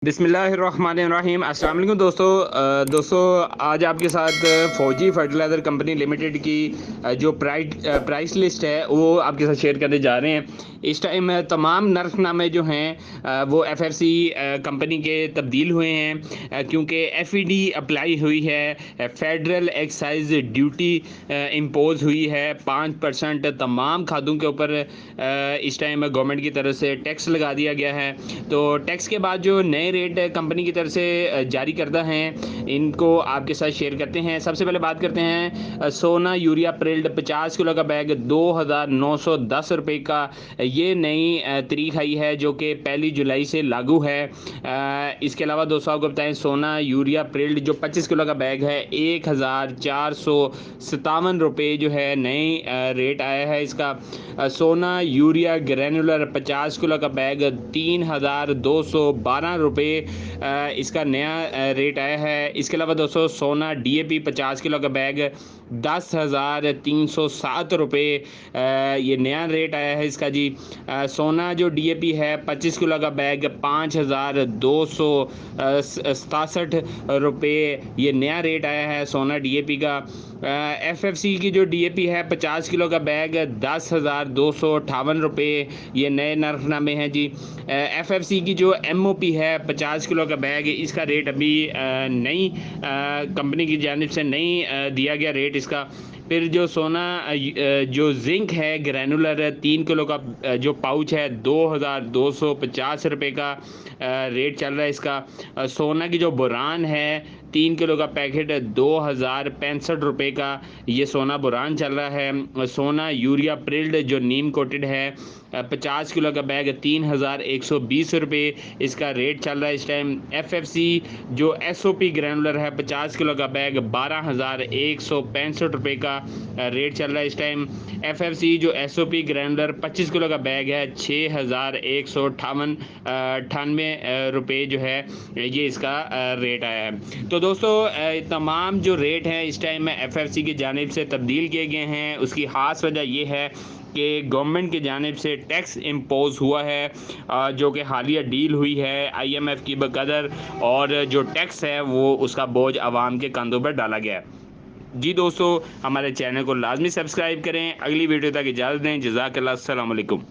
बिस्मिल्लाहिर्रहमानिर्रहीम। अस्सलाम वालेकुम दोस्तों आज आपके साथ फौजी फर्टिलाइज़र कंपनी लिमिटेड की जो प्राइस लिस्ट है वो आपके साथ शेयर करने जा रहे हैं। इस टाइम तमाम नर्खनामे जो हैं वो एफएफसी कंपनी के तब्दील हुए हैं क्योंकि एफईडी अप्लाई हुई है, फेडरल एक्साइज ड्यूटी इम्पोज हुई है 5% तमाम खादों के ऊपर। इस टाइम गवर्नमेंट की तरफ से टैक्स लगा दिया गया है। तो टैक्स के बाद जो नए रेट कंपनी की तरफ से जारी करदा हैं इनको आपके साथ शेयर करते हैं। सबसे पहले बात करते हैं सोना यूरिया प्रिल्ड 50 किलो का बैग 2,910 रुपये का। ये नई तारीख आई है जो कि 1 जुलाई से लागू है। इसके अलावा दोस्तों आपको बताएं सोना यूरिया प्रिल्ड जो 25 किलो का बैग है 1,457 रुपये जो है नई रेट आया है इसका। सोना यूरिया ग्रैनुलर 50 किलो का बैग 3,212 रुपये इसका नया रेट आया है। इसके अलावा दोस्तों सोना डीएपी 50 किलो का बैग 10,307 रुपये ये नया रेट आया है इसका जी। सोना जो डीएपी है 25 किलो का बैग 5,267 रुपये ये नया रेट आया है सोना डीएपी का। एफएफसी की जो डीएपी है 50 किलो का बैग 10,258 रुपये ये नए नरफनामे हैं जी। एफएफसी की जो एमओपी है 50 किलो का बैग इसका रेट अभी नई कंपनी की जानिब से नहीं दिया गया रेट इसका। फिर जो सोना जो जिंक है ग्रैनुलर 3 किलो का जो पाउच है 2,250 रुपये का रेट चल रहा है इसका। सोना की जो बुरान है 3 किलो का पैकेट 2,065 रुपये का ये सोना बुरान चल रहा है। सोना यूरिया प्रिल्ड जो नीम कोटेड है 50 किलो का बैग 3,120 रुपये इसका रेट चल रहा है इस टाइम। एफएफसी जो एसओपी ग्रैनुलर है 50 किलो का बैग 12,165 रुपये का रेट चल रहा है इस टाइम। एफएफसी जो एसओपी ग्रैनुलर 25 किलो का बैग है 6,198 रुपये जो है ये इसका रेट आया है। तो दोस्तों तमाम जो रेट हैं इस टाइम में एफएफसी की जानिब से तब्दील किए गए हैं। उसकी ख़ास वजह ये है कि गवर्नमेंट की जानिब से टैक्स इम्पोज हुआ है जो कि हालिया डील हुई है आईएमएफ की बकदर, और जो टैक्स है वो उसका बोझ आवाम के कंधों पर डाला गया है। जी दोस्तों हमारे चैनल को लाजमी सब्सक्राइब करें। अगली वीडियो तक इजाज़त दें। जज़ाकल्लाह, अस्सलाम वालेकुम।